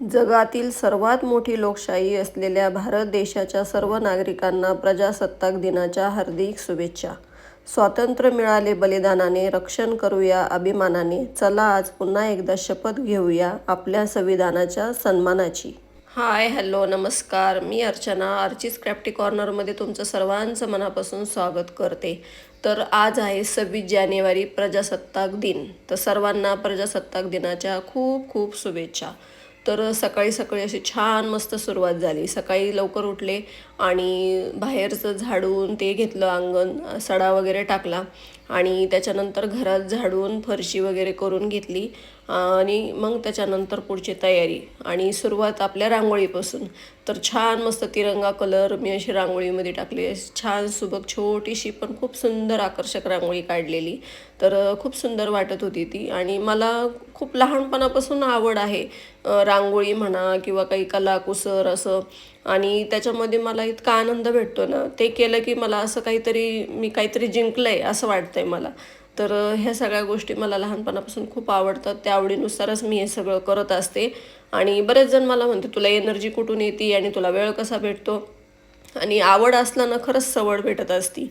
जगातील सर्वात मोठी लोकशाही असलेल्या भारत देशाच्या सर्व नागरिकांना प्रजासत्ताक दिनाच्या हार्दिक शुभेच्छा. स्वातंत्र्य मिळाले बलिदानाने, रक्षण करूया अभिमानाने. चला आज पुन्हा एकदा शपथ घेऊया आपल्या संविधानाच्या सन्मानाची. हाय, हॅलो, नमस्कार. मी अर्चना, अर्चीज क्राफ्टी कॉर्नरमध्ये तुमचं सर्वांचं मनापासून स्वागत करते. तर आज आहे 26 जानेवारी, प्रजासत्ताक दिन. तर सर्वांना प्रजासत्ताक दिनाच्या खूप खूप शुभेच्छा. तर सकाळी सकाळी अशी छान मस्त सुरुवात झाली. सकाळी लवकर उठले आणि बाहेरचं झाडून ते घेतलं, अंगण सडा वगैरे टाकला आणि त्याच्यानंतर घरात झाडून फरशी वगैरे करून घेतली आणि मग त्याच्यानंतर पुढची तयारी आणि सुरुवात आपल्या रांगोळीपासून. तर छान मस्त तिरंगा कलर मी अशी रांगोळीमध्ये टाकली. छान सुबक छोटीशी पण खूप सुंदर आकर्षक रांगोळी काढलेली. तर खूप सुंदर वाटत होती ती आणि मला खूप लहानपणापासून आवड आहे रांगोळी म्हणा किंवा काही कलाकुसर असं. आणि त्याच्यामध्ये मला इतका आनंद भेटतो ना, ते केलं की मला असं मी काहीतरी जिंकलं आहे असं वाटतं आहे मला. तर ह्या सगळ्या गोष्टी मला लहानपणापासून खूप आवडतात. त्या आवडीनुसारच मी हे सगळं करत असते. आणि बरेच जण मला म्हणते तुला एनर्जी कुठून येते आणि तुला वेळ कसा भेटतो. आणि आवड असलं ना खरंच सवड भेटत असती.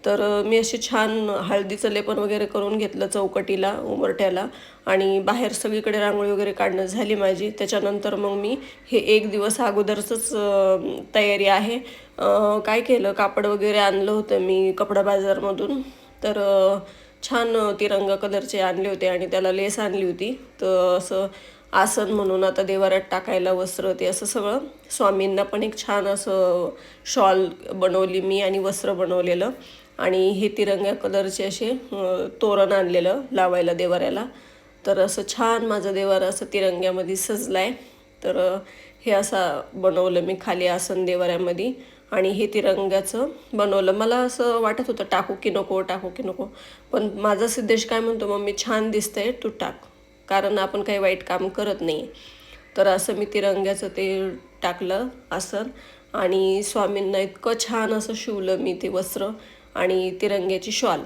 तर मी अशी छान हळदीचं लेपन वगैरे करून घेतलं चौकटीला, उंबरठ्याला आणि बाहेर सगळीकडे रांगोळी वगैरे काढणं झाली माझी. त्याच्यानंतर मग मी हे एक दिवस अगोदरचंच तयारी आहे. काय केलं, कापड वगैरे आणलं होतं मी कपडा बाजारमधून. तर छान तिरंगा कलरचे आणले होते आणि त्याला लेस आणली होती. तर असं आसन म्हणून आता देवाऱ्यात टाकायला वस्त्र ते असं सगळं. स्वामींना पण एक छान असं शॉल बनवली मी आणि वस्त्र बनवलेलं आणि हे तिरंगा कलरचे असे तोरण आणलेलं लावायला देवाऱ्याला. तर असं छान माझं देवारा असं तिरंग्यामध्ये सजला आहे. तर हे असं बनवलं मी खाली आसन देवाऱ्यामध्ये आणि हे तिरंग्याचं बनवलं. मला असं वाटत होतं टाकू की नको, पण माझा सिद्धेश काय म्हणतो, मम्मी छान दिसतंय तू टाक, कारण आपण काही वाईट काम करत नाही. तर असं मी तिरंग्याचं ते टाकलं आसन आणि स्वामींना इतकं छान असं शिवलं मी ते वस्त्र आणि तिरंग्याची शॉल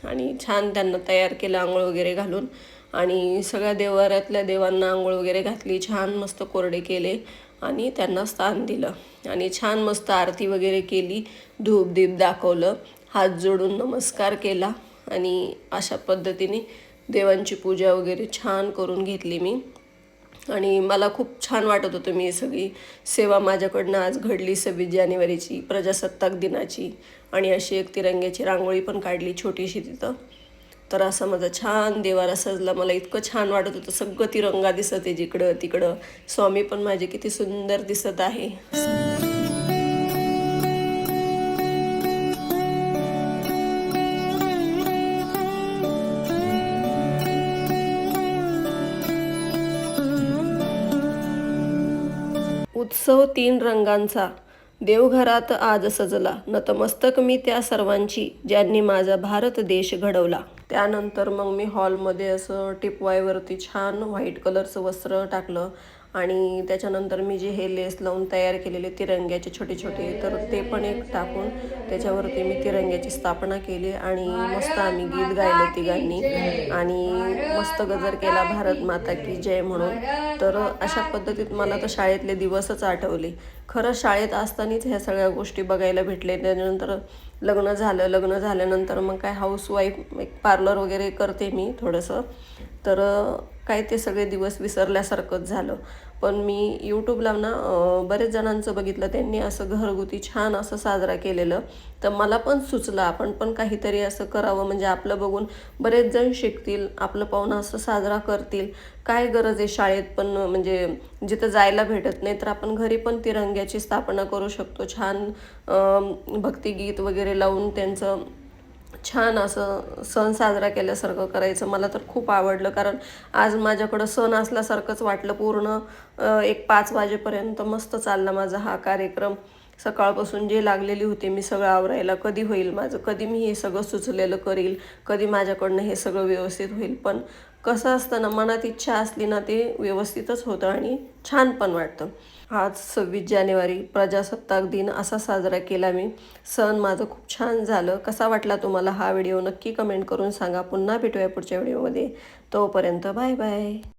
आणि छान त्यांना तयार केलं आंघोळ वगैरे घालून आणि सगळ्या देवाऱ्यातल्या देवांना आंघोळ वगैरे घातली, छान मस्त कोरडे केले आणि त्यांना स्थान दिलं आणि छान मस्त आरती वगैरे केली, धूप दीप दाखवलं, हात जोडून नमस्कार केला आणि अशा पद्धतीने देवांची पूजा वगैरे छान करून घेतली मी. आणि मला खूप छान वाटत होतं. मी सगळी सेवा माझ्याकडनं आज घडली 26 जानेवारीची प्रजासत्ताक दिनाची आणि अशी एक तिरंग्याची रांगोळी पण काढली छोटीशी तिथं. तर असा माझा छान देवारा सजला. मला इतकं छान वाटत होतं, सगळं तिरंगा दिसत आहे जिकडं तिकडं. स्वामी पण माझे किती सुंदर दिसत आहे. उत्सव 3 रंगांचा देवघरात आज सजला, नतमस्तक मी त्या सर्वांची ज्यांनी माझा भारत देश घडवला. त्यानंतर मग मी हॉलमध्ये असं टिपवायवरती छान व्हाईट कलरचं वस्त्र टाकलं आणि त्याच्यानंतर मी जे हे लेस लावून तयार केलेले तिरंग्याचे छोटे छोटे, तर ते पण एक टाकून त्याच्यावरती मी तिरंग्याची स्थापना केली आणि मस्त आम्ही गीत गायलं तिघांनी आणि मस्त गजर केला, भारत माता की जय म्हणून. तर अशा पद्धतीत मला तर शाळेतले दिवसच आठवले. खरं शाळेत असतानाच ह्या सगळ्या गोष्टी बघायला भेटले. त्यानंतर लग्न झाल्यानंतर मग काय हाऊसवाईफ, एक पार्लर वगैरे करते मी थोडंसं. तर काय ते सगळे दिवस विसरल्यासारखंच झालं. पण मी यूट्यूबला ना बरेच जणांचं बघितलं, त्यांनी असं घरगुती छान असं साजरा केलेलं. तर मला पण सुचलं आपण पण काहीतरी असं करावं, म्हणजे आपलं बघून बरेच जण शिकतील, आपलं पाहून असं साजरा करतील. काय गरज आहे शाळेत पण, म्हणजे जिथं जायला भेटत नाही तर आपण घरी पण तिरंग्याची स्थापना करू शकतो. छान भक्तिगीत वगैरे लावून त्यांचं छान असं सण साजरा केल्यासारखं करायचं. मला तर खूप आवडलं, कारण आज माझ्याकडं सण असल्यासारखंच वाटलं. पूर्ण एक 5 वाजेपर्यंत मस्त चालला माझा हा कार्यक्रम. सकाळपासून जे लागलेली होते मी सगळं आवरायला, कधी होईल माझं, कधी मी हे सगळं सुचलेलं करील, कधी माझ्याकडनं हे सगळं व्यवस्थित होईल. पण कसं असतं ना, मनात इच्छा असली ना ते व्यवस्थितच होतं आणि छान पण वाटतं. आज 26 जानेवारी प्रजासत्ताक दिन असा साजरा केला मी. सण माझं खूप छान झालं. कसा वाटला तुम्हाला हा व्हिडिओ नक्की कमेंट करून सांगा. पुन्हा भेटूया पुढच्या व्हिडिओमध्ये. तोपर्यंत बाय बाय.